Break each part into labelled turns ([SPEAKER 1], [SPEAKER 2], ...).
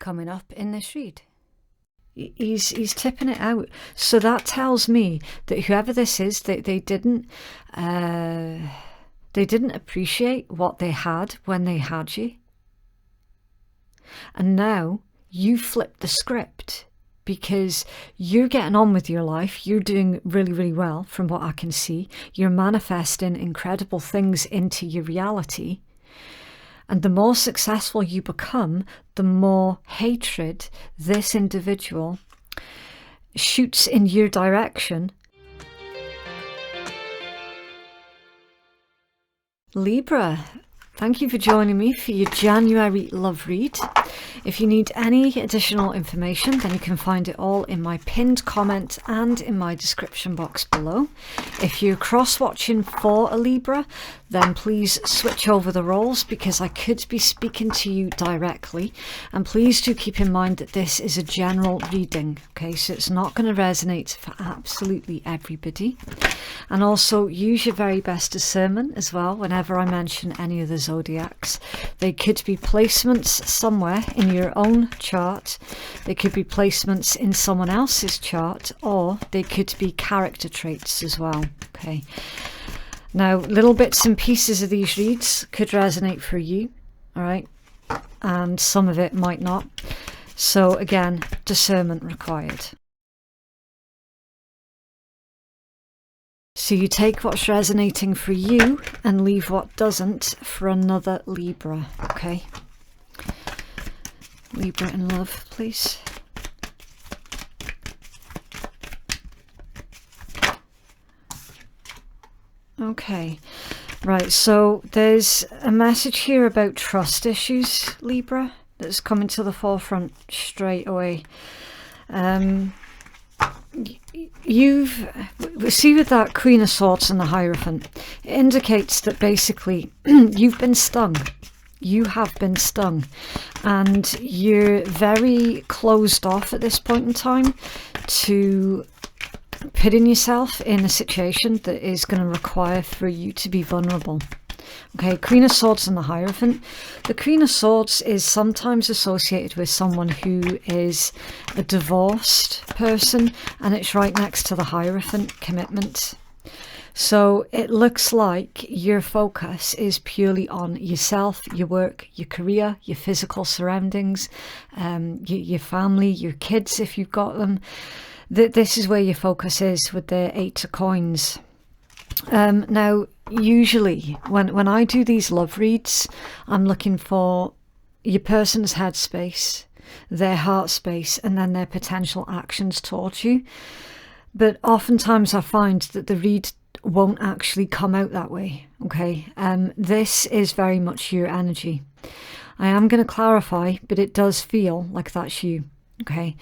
[SPEAKER 1] coming up in this read. He's tipping it out. So that tells me that whoever this is, they didn't appreciate what they had when they had you. And now you flip the script because you're getting on with your life. You're doing really, really well from what I can see. You're manifesting incredible things into your reality. And the more successful you become, the more hatred this individual shoots in your direction. Libra, thank you for joining me for your January love read. If you need any additional information, then you can find it all in my pinned comment and in my description box below. If you're cross-watching for a Libra, then please switch over the roles because I could be speaking to you directly. And please do keep in mind that this is a general reading, okay? So it's not going to resonate for absolutely everybody. And also use your very best discernment as well whenever I mention any of the Zodiacs. They could be placements somewhere in your own chart. They could be placements in someone else's chart, or they could be character traits as well, okay? Now, little bits and pieces of these reads could resonate for you, all right? And some of it might not. So again, discernment required. So you take what's resonating for you and leave what doesn't for another Libra, okay? Libra in love, please. Okay, right, so there's a message here about trust issues, Libra, that's coming to the forefront straight away. We see with that Queen of Swords and the Hierophant, it indicates that basically you've been stung. You have been stung, and you're very closed off at this point in time to putting yourself in a situation that is going to require for you to be vulnerable. Okay, Queen of Swords and the Hierophant. The Queen of Swords is sometimes associated with someone who is a divorced person, and it's right next to the Hierophant, commitment. So it looks like your focus is purely on yourself, your work, your career, your physical surroundings, your family, your kids if you've got them. This is where your focus is with the Eight of Coins. Now, usually when I do these love reads, I'm looking for your person's headspace, their heart space, and then their potential actions towards you. But oftentimes I find that the read won't actually come out that way, okay? This is very much your energy. I am going to clarify, but it does feel like that's you, okay?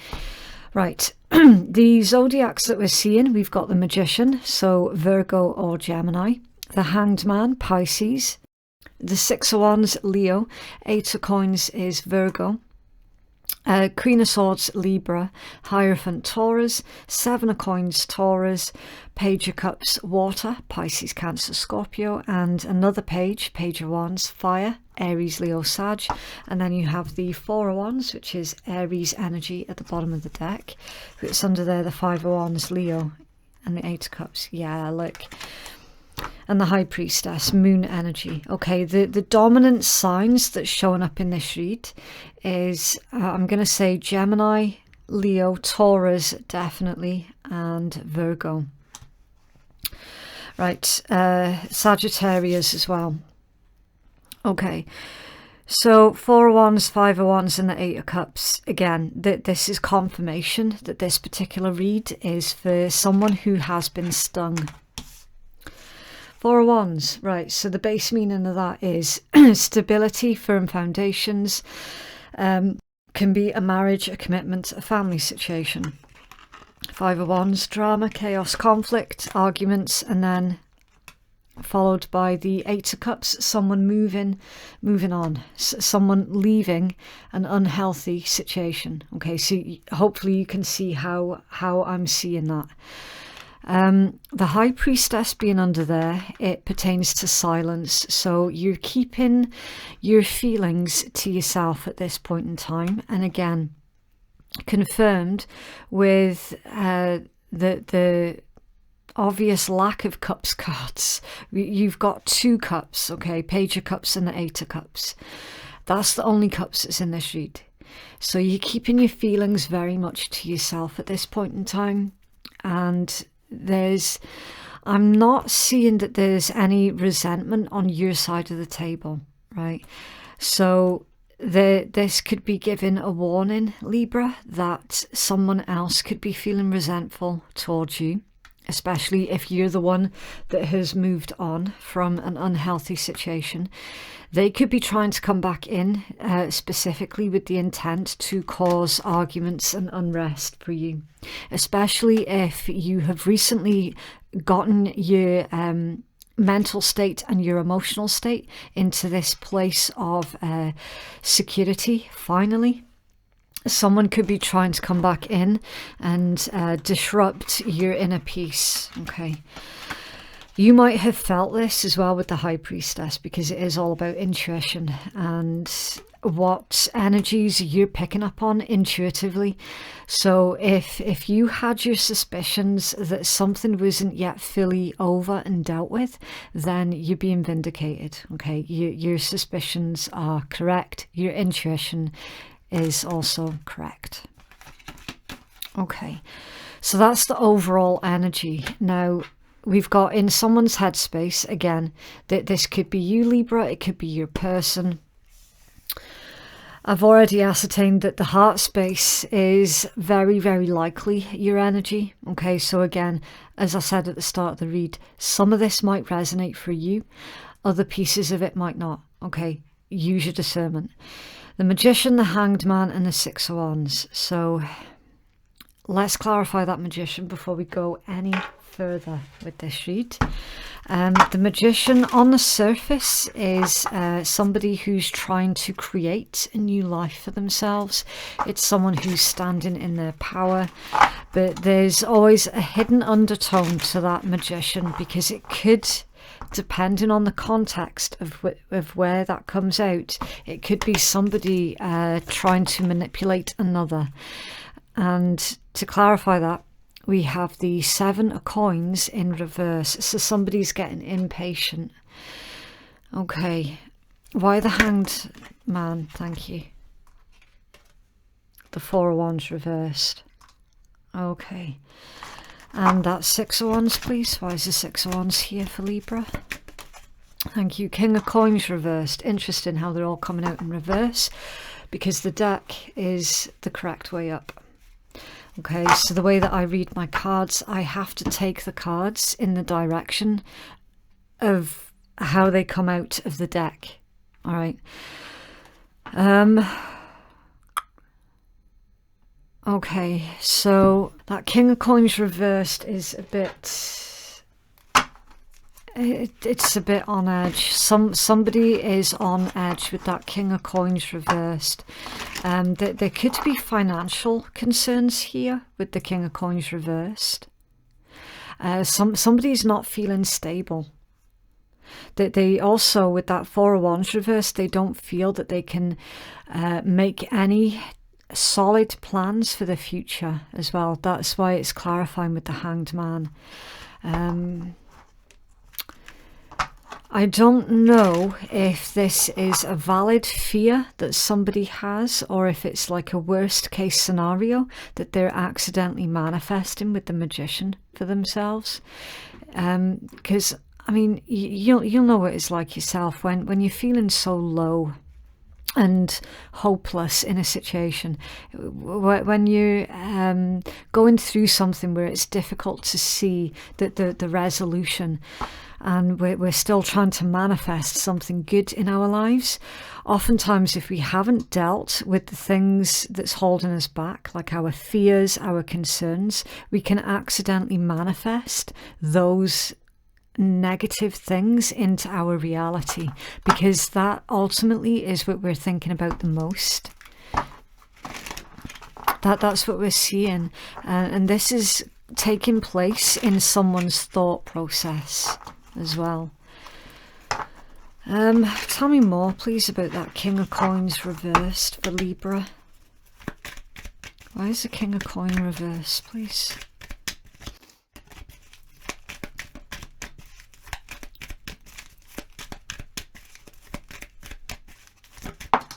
[SPEAKER 1] Right, the Zodiacs that we're seeing, we've got the Magician, so Virgo or Gemini, the Hanged Man, Pisces, the Six of Wands, Leo, Eight of Coins is Virgo, Queen of Swords, Libra, Hierophant, Taurus, Seven of Coins, Taurus, Page of Cups, Water, Pisces, Cancer, Scorpio, and another Page of Wands, Fire, Aries, Leo, Sag, and then you have the Four of Wands, which is Aries energy at the bottom of the deck. It's under there, the Five of Wands, Leo, and the Eight of Cups. Yeah, look. And the High Priestess, Moon energy. Okay, the dominant signs that's showing up in this read is, I'm going to say Gemini, Leo, Taurus, definitely, and Virgo. Right, Sagittarius as well. Okay, so Four of Wands, Five of Wands, and the Eight of Cups. Again, this is confirmation that this particular read is for someone who has been stung. Four of Wands, right, so the base meaning of that is stability, firm foundations, can be a marriage, a commitment, a family situation. Five of Wands, drama, chaos, conflict, arguments, and then followed by the Eight of Cups, someone moving on, someone leaving an unhealthy situation. Okay, so hopefully you can see how I'm seeing that. The High Priestess being under there, it pertains to silence. So you're keeping your feelings to yourself at this point in time. And again, confirmed with the obvious lack of cups cards. You've got 2 cups, okay? Page of Cups and the 8 of Cups. That's the only cups that's in this read. So you're keeping your feelings very much to yourself at this point in time. And I'm not seeing that there's any resentment on your side of the table, right? So this could be giving a warning, Libra, that someone else could be feeling resentful towards you, especially if you're the one that has moved on from an unhealthy situation. They could be trying to come back in specifically with the intent to cause arguments and unrest for you, especially if you have recently gotten your mental state and your emotional state into this place of security. Finally, someone could be trying to come back in and disrupt your inner peace. Okay. You might have felt this as well with the High Priestess, because it is all about intuition and what energies you're picking up on intuitively. So if you had your suspicions that something wasn't yet fully over and dealt with, then you're being vindicated. Okay, your suspicions are correct. Your intuition is also correct. Okay, so that's the overall energy. Now, we've got in someone's headspace, again, that this could be you, Libra, it could be your person. I've already ascertained that the heart space is very, very likely your energy. Okay, so again, as I said at the start of the read, some of this might resonate for you, other pieces of it might not. Okay, use your discernment. The Magician, the Hanged Man, and the Six of Wands. So let's clarify that Magician before we go any further with this read. The Magician on the surface is somebody who's trying to create a new life for themselves. It's someone who's standing in their power, but there's always a hidden undertone to that Magician, because it could, depending on the context of where that comes out, it could be somebody trying to manipulate another. And to clarify that, we have the 7 of Coins in reverse. So somebody's getting impatient. Okay. Why the Hanged Man? Thank you. The 4 of Wands reversed. Okay. And that 6 of Wands, please. Why is the 6 of Wands here for Libra? Thank you. King of Coins reversed. Interesting how they're all coming out in reverse, because the deck is the correct way up. Okay, so the way that I read my cards, I have to take the cards in the direction of how they come out of the deck. All right. Okay, so that King of Coins reversed is a bit... It's a bit on edge. Somebody is on edge with that King of Coins reversed. There could be financial concerns here with the King of Coins reversed. Somebody's not feeling stable. They also, with that 4 of Wands reversed, they don't feel that they can make any solid plans for the future as well. That's why it's clarifying with the Hanged Man. I don't know if this is a valid fear that somebody has, or if it's like a worst case scenario that they're accidentally manifesting with the Magician for themselves. Because, I mean, you'll know what it's like yourself when you're feeling so low and hopeless in a situation, when you're going through something where it's difficult to see the resolution, and we're still trying to manifest something good in our lives. Oftentimes, if we haven't dealt with the things that's holding us back, like our fears, our concerns, we can accidentally manifest those negative things into our reality, because that ultimately is what we're thinking about the most. That's what we're seeing, and this is taking place in someone's thought process as well. Tell me more, please, about that King of Coins reversed for Libra. Why is the King of Coin reversed, please?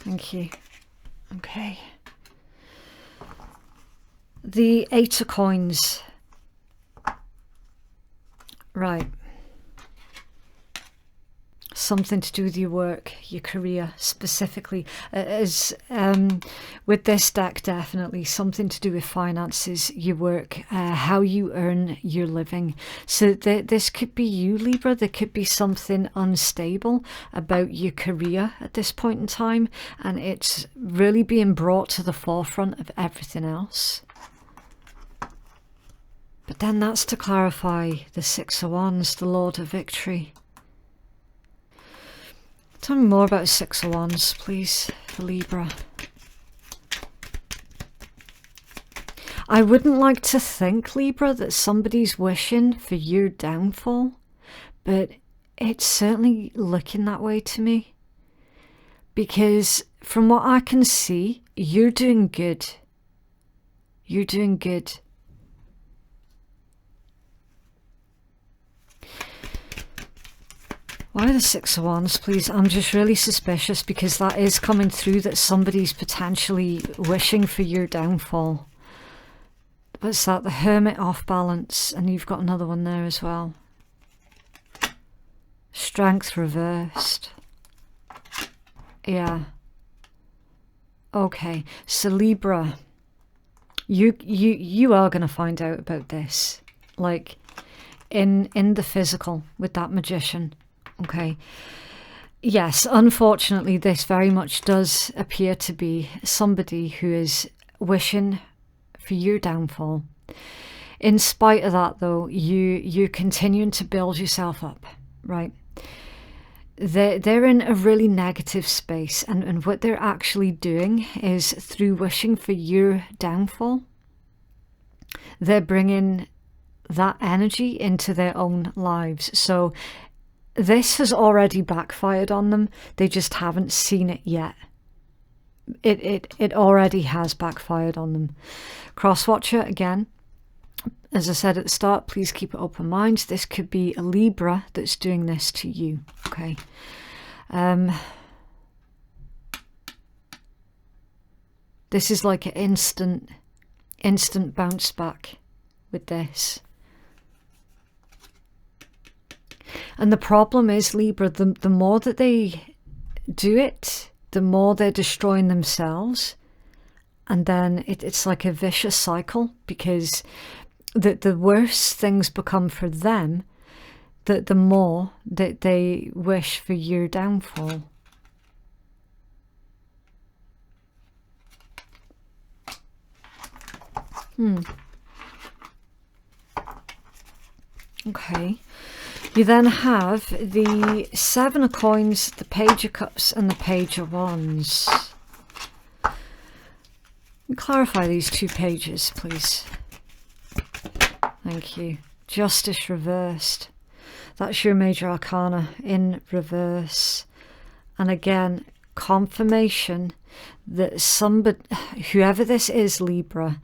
[SPEAKER 1] Thank you. Okay. The Eight of Coins. Right. Something to do with your work, your career specifically. As with this deck, definitely something to do with finances, your work, how you earn your living. So this could be you, Libra. There could be something unstable about your career at this point in time, and it's really being brought to the forefront of everything else. But then that's to clarify the Six of Wands, the Lord of Victory. Tell me more about Six of Wands, please, for Libra. I wouldn't like to think, Libra, that somebody's wishing for your downfall, but it's certainly looking that way to me. Because from what I can see, you're doing good. You're doing good. Why the Six of Wands, please? I'm just really suspicious because that is coming through, that somebody's potentially wishing for your downfall. What's that? The Hermit off balance. And you've got another one there as well. Strength reversed. Yeah. Okay. So Libra, you are going to find out about this. Like in the physical with that Magician. Okay. Yes, unfortunately, this very much does appear to be somebody who is wishing for your downfall. In spite of that, though, you're continuing to build yourself up, right? They're in a really negative space, and what they're actually doing is, through wishing for your downfall, they're bringing that energy into their own lives. So this has already backfired on them. They just haven't seen it yet. It already has backfired on them. Crosswatcher, again, as I said at the start, please keep an open mind. This could be a Libra that's doing this to you. Okay. This is like an instant bounce back with this. And the problem is, Libra, the more that they do it, the more they're destroying themselves. And then it's like a vicious cycle, because the worse things become for them, the more that they wish for your downfall. Okay. You then have the Seven of Coins, the Page of Cups, and the Page of Wands. Clarify these two pages, please. Thank you. Justice reversed. That's your major arcana in reverse. And again, confirmation that somebody, whoever this is, Libra,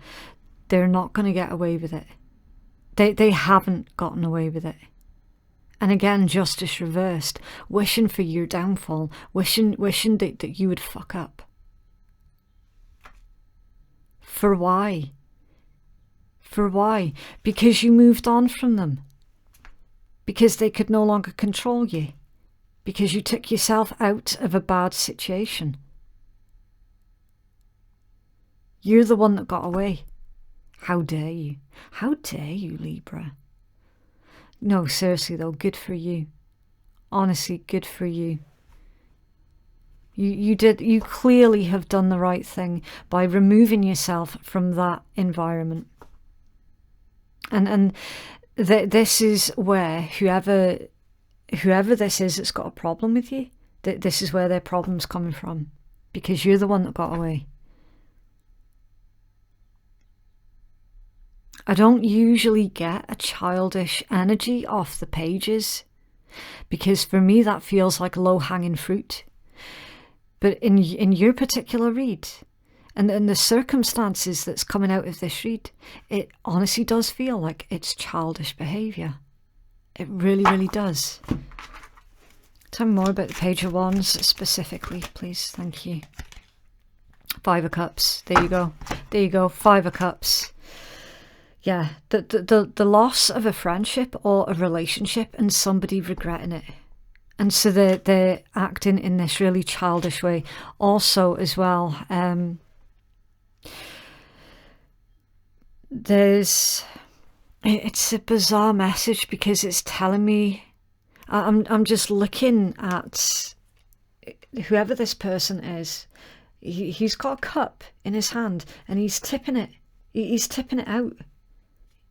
[SPEAKER 1] they're not going to get away with it. They haven't gotten away with it. And again, justice reversed, wishing for your downfall, wishing that you would fuck up. For why? For why? Because you moved on from them. Because they could no longer control you. Because you took yourself out of a bad situation. You're the one that got away. How dare you? How dare you, Libra? No, seriously though, good for you. Honestly, good for you. You clearly have done the right thing by removing yourself from that environment. And this is where whoever this is that's got a problem with you, this is where their problem's coming from. Because you're the one that got away. I don't usually get a childish energy off the pages, because for me that feels like low-hanging fruit. But in your particular read, and the circumstances that's coming out of this read, it honestly does feel like it's childish behaviour. It really, really does. Tell me more about the Page of Wands specifically, please. Thank you. Five of Cups. There you go. There you go. Five of Cups. Yeah, the loss of a friendship or a relationship and somebody regretting it. And so they're acting in this really childish way. Also as well, it's a bizarre message, because it's telling me, I'm just looking at whoever this person is. He's got a cup in his hand and he's tipping it. He's tipping it out.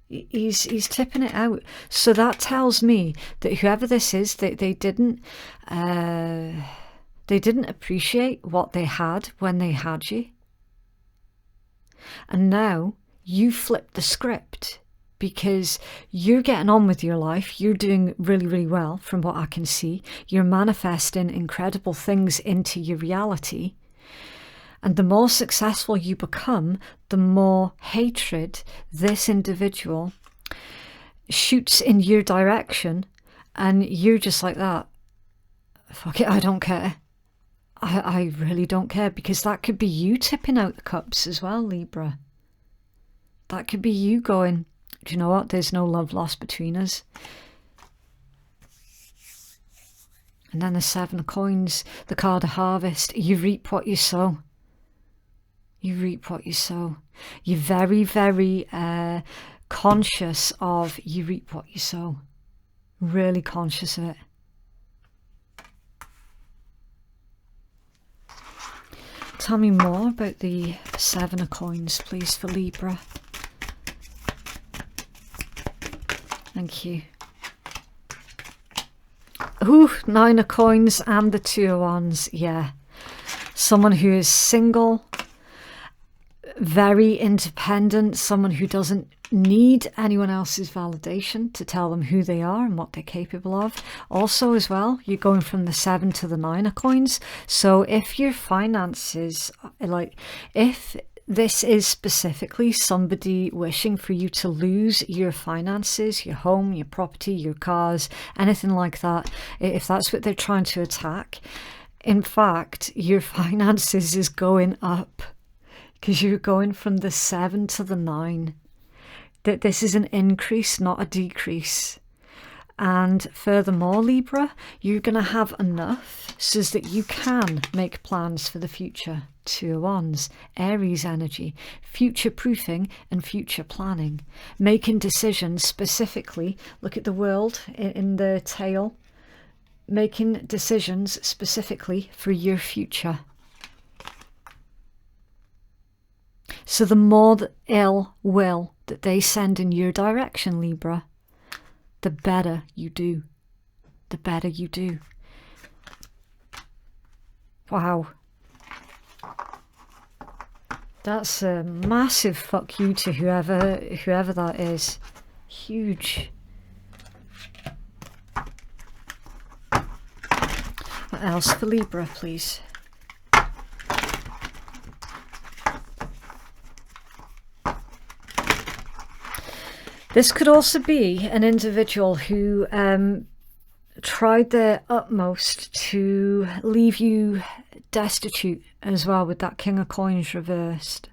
[SPEAKER 1] He's tipping it out. So that tells me that whoever this is, they didn't appreciate what they had when they had you. And now you flip the script, because you're getting on with your life. You're doing really, really well from what I can see. You're manifesting incredible things into your reality. And the more successful you become, the more hatred this individual shoots in your direction. And you're just like that. Fuck it, I don't care. I really don't care, because that could be you tipping out the cups as well, Libra. That could be you going, do you know what? There's no love lost between us. And then the Seven of Coins, the card of harvest. You reap what you sow. You reap what you sow. You're very, very conscious of you reap what you sow. Really conscious of it. Tell me more about the Seven of Coins, please, for Libra. Thank you. Ooh, Nine of Coins and the Two of Wands. Yeah. Someone who is single, very independent, someone who doesn't need anyone else's validation to tell them who they are and what they're capable of. Also as well, you're going from the Seven to the Nine of Coins. So if your finances, like if this is specifically somebody wishing for you to lose your finances, your home, your property, your cars, anything like that, if that's what they're trying to attack, in fact, your finances is going up, because you're going from the 7 to the 9. That this is an increase, not a decrease. And furthermore, Libra, you're going to have enough so that you can make plans for the future. Two of Wands, Aries energy, future proofing and future planning. Making decisions specifically, look at the world in the tail, making decisions specifically for your future. So the more the ill will that they send in your direction, Libra, the better you do. The better you do. Wow. That's a massive fuck you to whoever that is. Huge. What else for Libra, please? This could also be an individual who tried their utmost to leave you destitute as well, with that King of Coins reversed.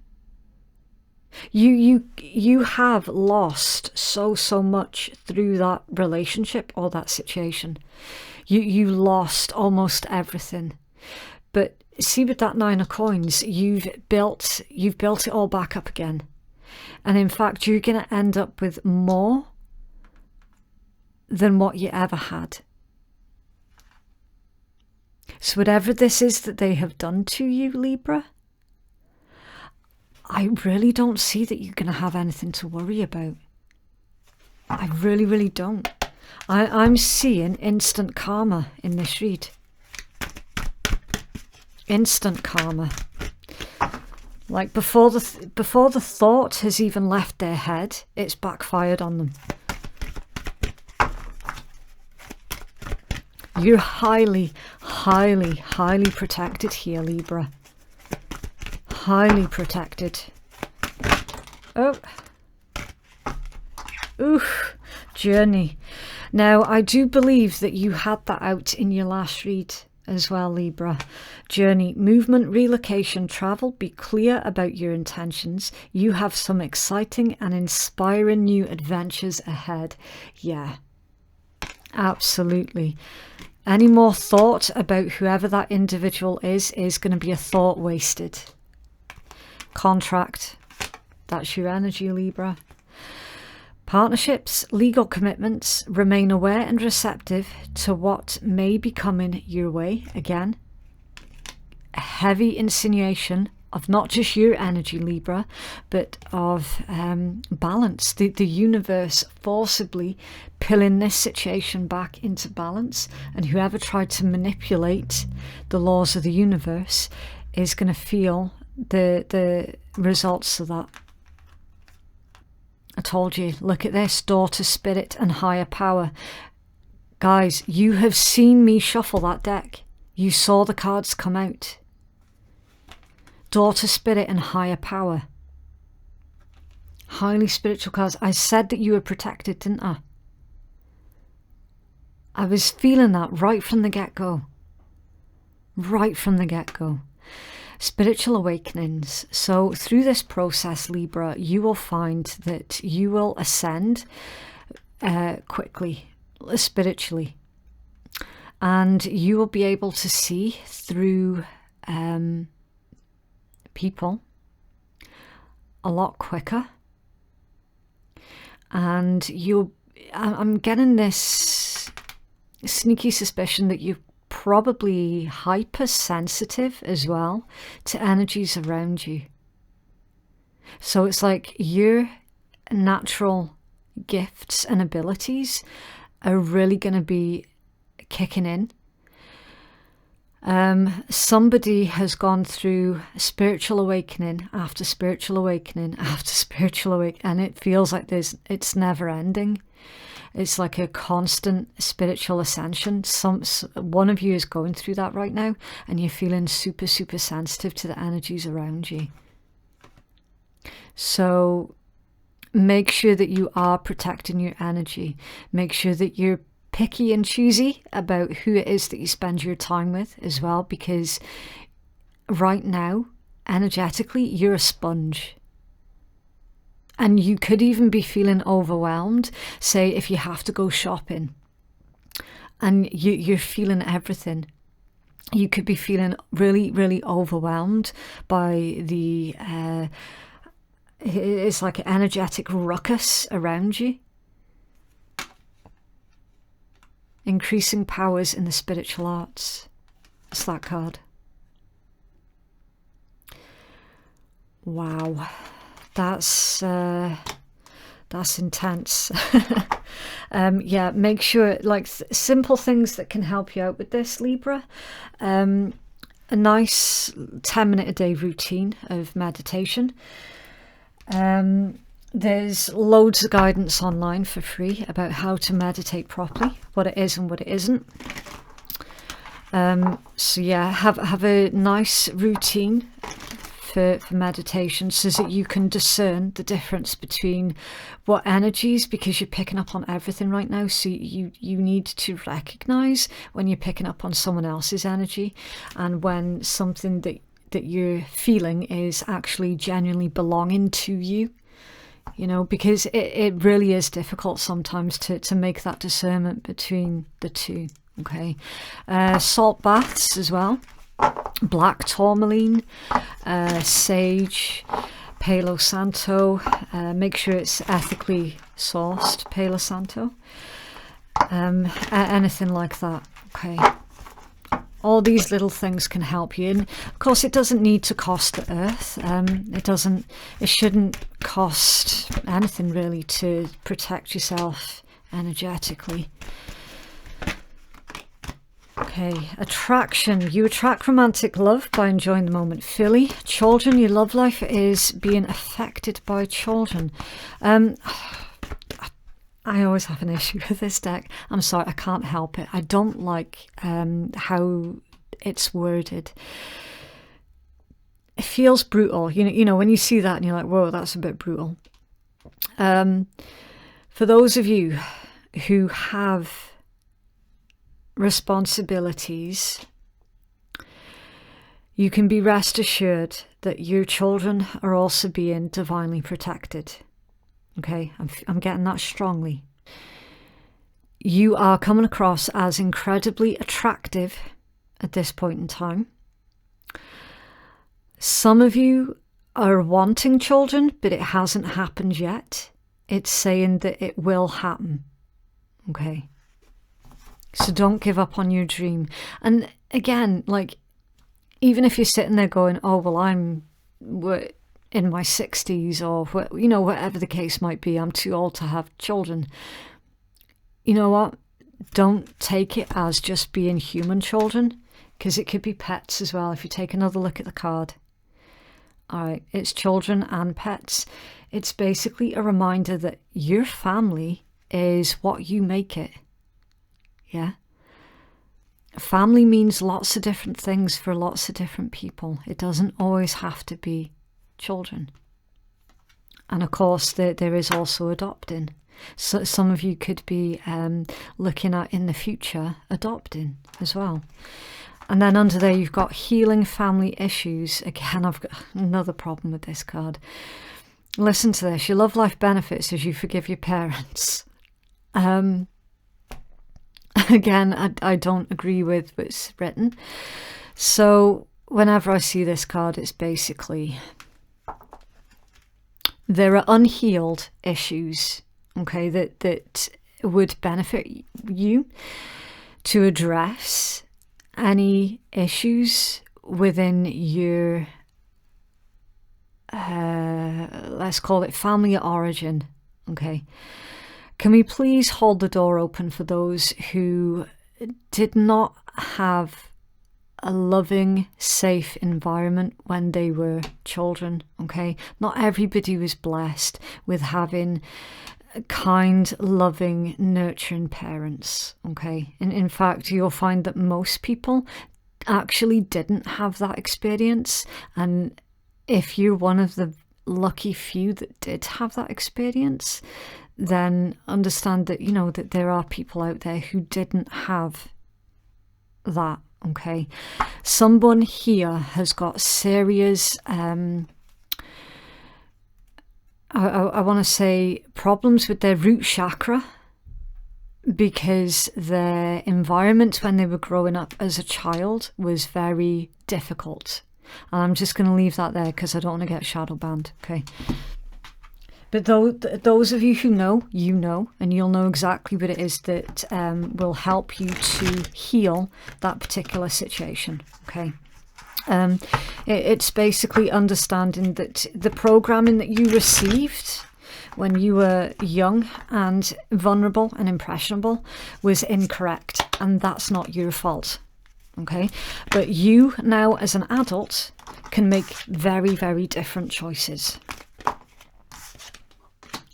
[SPEAKER 1] You have lost so much through that relationship or that situation. You lost almost everything. But see, with that Nine of Coins, you've built it all back up again. And in fact, you're going to end up with more than what you ever had. So whatever this is that they have done to you, Libra, I really don't see that you're going to have anything to worry about. I really, really don't. I'm seeing instant karma in this read. Instant karma. Like before the thought has even left their head, it's backfired on them. You're highly, highly, highly protected here, Libra. Highly protected. Oh. Oof. Journey. Now, I do believe that you had that out in your last read as well, Libra. Journey, movement, relocation, travel. Be clear about your intentions. You have some exciting and inspiring new adventures ahead. Yeah, absolutely. Any more thought about whoever that individual is going to be a thought wasted. Contract. That's your energy, Libra. Partnerships, legal commitments, remain aware and receptive to what may be coming your way. Again, a heavy insinuation of not just your energy, Libra, but of balance. The universe forcibly pulling this situation back into balance, and whoever tried to manipulate the laws of the universe is going to feel the results of that. I told you, look at this, daughter, spirit and higher power. Guys, you have seen me shuffle that deck. You saw the cards come out. Daughter, spirit and higher power. Highly spiritual cards. I said that you were protected, didn't I? I was feeling that right from the get-go. Right from the get-go. Spiritual awakenings. So through this process, Libra, you will find that you will ascend quickly, spiritually. And you will be able to see through people a lot quicker. And I'm getting this sneaky suspicion that you're probably hypersensitive as well to energies around you. So it's like your natural gifts and abilities are really going to be kicking in. Somebody has gone through spiritual awakening after spiritual awakening after spiritual awakening, and it feels like it's never ending. It's like a constant spiritual ascension. One of you is going through that right now, and you're feeling super, super sensitive to the energies around you. So make sure that you are protecting your energy. Make sure that you're picky and choosy about who it is that you spend your time with as well, because right now, energetically, you're a sponge. And you could even be feeling overwhelmed, say if you have to go shopping and you're feeling everything. You could be feeling really, really overwhelmed by the, it's like an energetic ruckus around you. Increasing powers in the spiritual arts. It's that card. Wow. That's intense. Yeah, make sure, like, simple things that can help you out with this, Libra. A nice 10-minute-a-day routine of meditation. There's loads of guidance online for free about how to meditate properly, what it is and what it isn't. So yeah, have a nice routine for meditation, so that you can discern the difference between what energies, because you're picking up on everything right now, so you need to recognize when you're picking up on someone else's energy, and when something that you're feeling is actually genuinely belonging to you, you know, because it really is difficult sometimes to make that discernment between the two. Okay. Salt baths as well. Black tourmaline, sage, Palo Santo. Make sure it's ethically sourced, Palo Santo. Anything like that. Okay. All these little things can help you. And of course, it doesn't need to cost the earth. It shouldn't cost anything really to protect yourself energetically. Okay, attraction. You attract romantic love by enjoying the moment fully. Children, your love life is being affected by children. I always have an issue with this deck. I'm sorry, I can't help it. I don't like how it's worded. It feels brutal. You know, when you see that and you're like, whoa, that's a bit brutal. For those of you who have responsibilities, you can be rest assured that your children are also being divinely protected. Okay, I'm getting that strongly. You are coming across as incredibly attractive at this point in time. Some of you are wanting children, but it hasn't happened yet. It's saying that it will happen. Okay. So don't give up on your dream. And again, like, even if you're sitting there going, oh, well, I'm in my 60s or, you know, whatever the case might be, I'm too old to have children. You know what? Don't take it as just being human children, because it could be pets as well. If you take another look at the card. All right, it's children and pets. It's basically a reminder that your family is what you make it. Yeah. Family means lots of different things for lots of different people. It doesn't always have to be children. And of course, there is also adopting. So some of you could be looking at in the future adopting as well. And then under there, you've got healing family issues. Again, I've got another problem with this card. Listen to this. Your love life benefits as you forgive your parents. Again, I don't agree with what's written. So whenever I see this card, it's basically there are unhealed issues, okay, that would benefit you to address any issues within your, let's call it family of origin, okay? Can we please hold the door open for those who did not have a loving, safe environment when they were children, okay? Not everybody was blessed with having kind, loving, nurturing parents, okay? And in fact, you'll find that most people actually didn't have that experience. And if you're one of the lucky few that did have that experience, then understand that, you know, that there are people out there who didn't have that, okay? Someone here has got serious, I want to say, problems with their root chakra because their environment when they were growing up as a child was very difficult. And I'm just going to leave that there because I don't want to get shadow banned, okay? But those of you who know, you know, and you'll know exactly what it is that will help you to heal that particular situation, okay? It's basically understanding that the programming that you received when you were young and vulnerable and impressionable was incorrect, and that's not your fault, okay? But you now as an adult can make very, very different choices.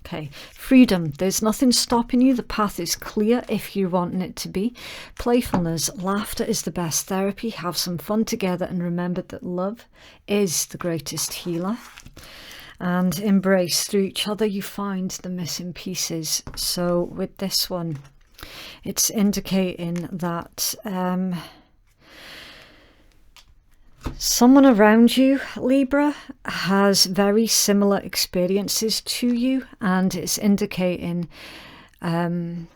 [SPEAKER 1] Okay, freedom. There's nothing stopping you. The path is clear if you're wanting it to be. Playfulness. Laughter is the best therapy. Have some fun together and remember that love is the greatest healer. And embrace. Through each other you find the missing pieces. So with this one, it's indicating that someone around you, Libra, has very similar experiences to you, and it's indicating that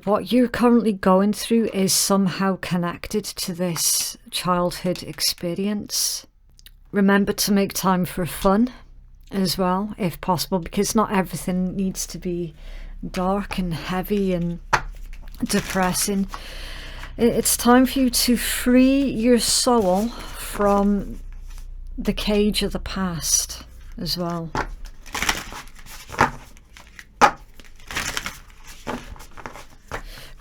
[SPEAKER 1] what you're currently going through is somehow connected to this childhood experience. Remember to make time for fun as well, if possible, because not everything needs to be dark and heavy and depressing. It's time for you to free your soul from the cage of the past as well.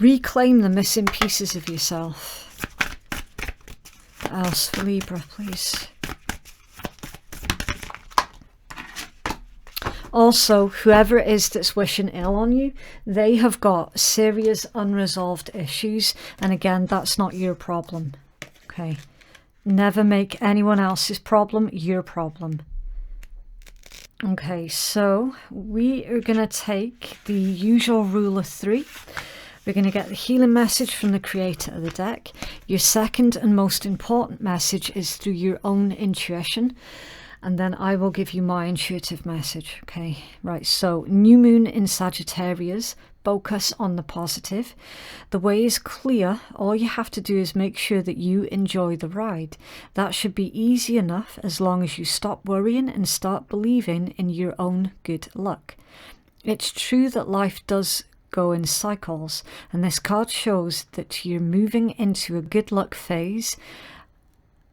[SPEAKER 1] Reclaim the missing pieces of yourself. What else for Libra, please? Also, whoever it is that's wishing ill on you, they have got serious unresolved issues. And again, that's not your problem. Okay. Never make anyone else's problem your problem. Okay, so we are going to take the usual rule of 3. We're going to get the healing message from the creator of the deck. Your second and most important message is through your own intuition. And then I will give you my intuitive message. Okay, right. So new moon in Sagittarius. Focus on the positive. The way is clear. All you have to do is make sure that you enjoy the ride. That should be easy enough as long as you stop worrying and start believing in your own good luck. It's true that life does go in cycles, and this card shows that you're moving into a good luck phase.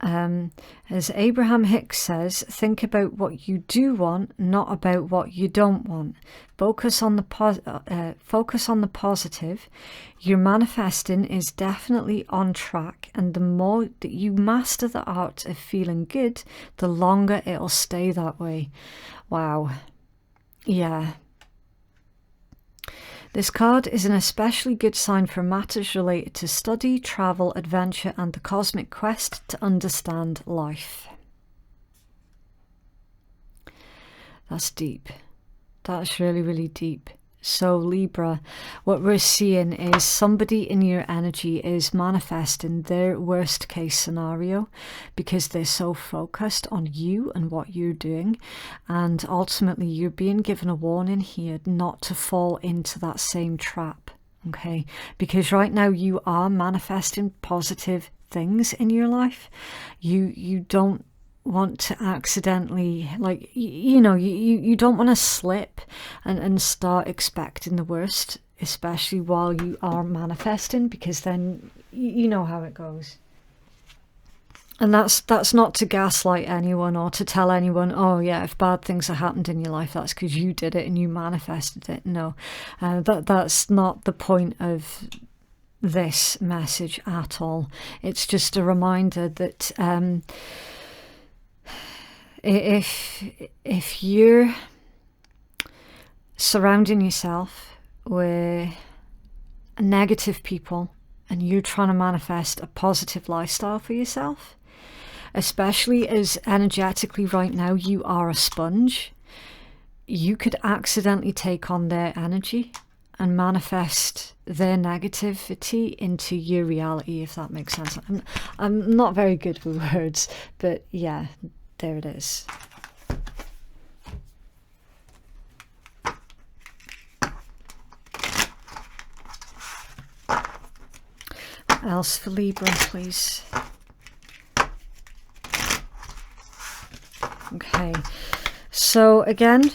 [SPEAKER 1] As Abraham Hicks says, think about what you do want, not about what you don't want. Focus on the positive. Your manifesting is definitely on track, and the more that you master the art of feeling good, the longer it'll stay that way. Wow. Yeah. This card is an especially good sign for matters related to study, travel, adventure, and the cosmic quest to understand life. That's deep. That's really, really deep. So Libra, what we're seeing is somebody in your energy is manifesting their worst case scenario because they're so focused on you and what you're doing. And ultimately you're being given a warning here not to fall into that same trap. Okay, because right now you are manifesting positive things in your life. You don't want to accidentally, like, you know, you don't want to slip and start expecting the worst, especially while you are manifesting, because then you know how it goes. And that's not to gaslight anyone or to tell anyone, oh yeah, if bad things have happened in your life, that's because you did it and you manifested it. No, that's not the point of this message at all. It's just a reminder that if you're surrounding yourself with negative people and you're trying to manifest a positive lifestyle for yourself, especially as energetically right now you are a sponge, you could accidentally take on their energy and manifest their negativity into your reality, if that makes sense. I'm not very good with words, but yeah, there it is. What else for Libra, please? Okay, so again,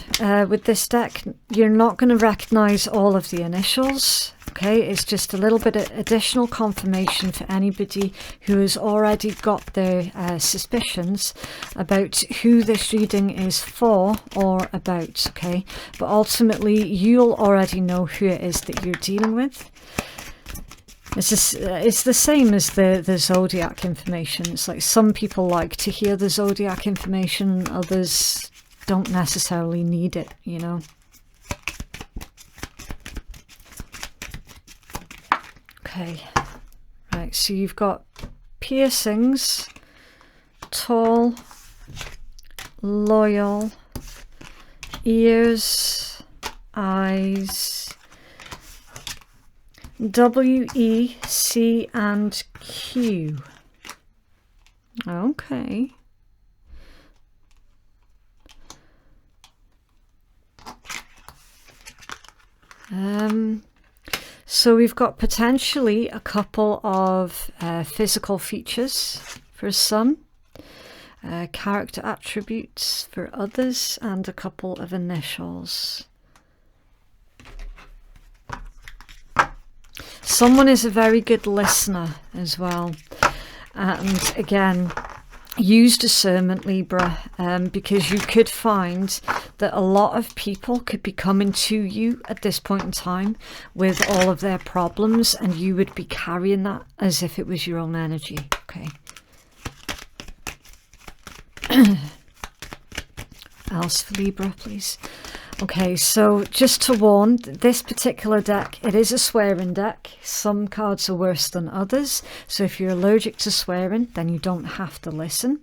[SPEAKER 1] with this deck, you're not going to recognize all of the initials. Okay, it's just a little bit of additional confirmation for anybody who has already got their suspicions about who this reading is for or about, okay? But ultimately, you'll already know who it is that you're dealing with. It's the same as the Zodiac information. It's like some people like to hear the Zodiac information, others don't necessarily need it, you know? Okay, right, so you've got piercings, tall, loyal, ears, eyes, W, E, C, and Q. Okay. So we've got potentially a couple of physical features for some, character attributes for others, and a couple of initials. Someone is a very good listener as well. And again, use discernment, Libra, because you could find that a lot of people could be coming to you at this point in time with all of their problems, and you would be carrying that as if it was your own energy. Okay. Else for Libra, please. Okay, so just to warn, this particular deck, it is a swearing deck. Some cards are worse than others. So if you're allergic to swearing, then you don't have to listen.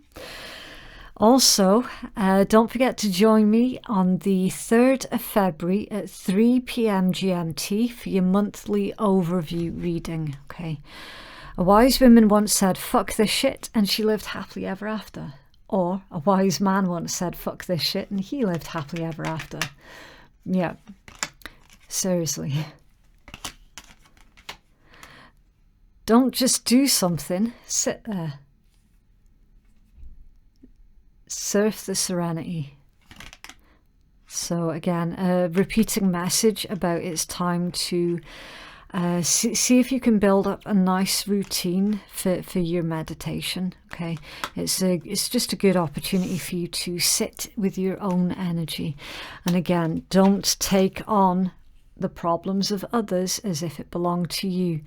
[SPEAKER 1] Also, don't forget to join me on the 3rd of February at 3 p.m. GMT for your monthly overview reading. Okay. A wise woman once said, "Fuck this shit," and she lived happily ever after. Or a wise man once said, "Fuck this shit," and he lived happily ever after. Yeah, seriously. Don't just do something, sit there. Surf the serenity. So again, a repeating message about it's time to see if you can build up a nice routine for your meditation. Okay, it's just a good opportunity for you to sit with your own energy, and again, don't take on the problems of others as if it belonged to you,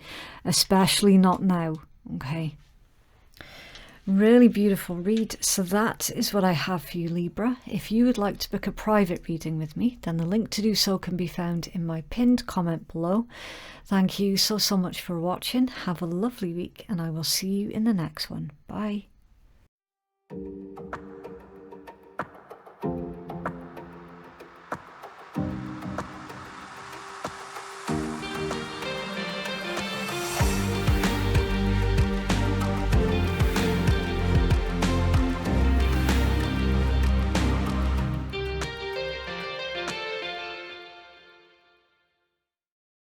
[SPEAKER 1] especially not now. Okay, really beautiful read. So that is what I have for you, Libra. If you would like to book a private reading with me, then the link to do so can be found in my pinned comment below. Thank you so much for watching. Have a lovely week, and I will see you in the next one. Bye.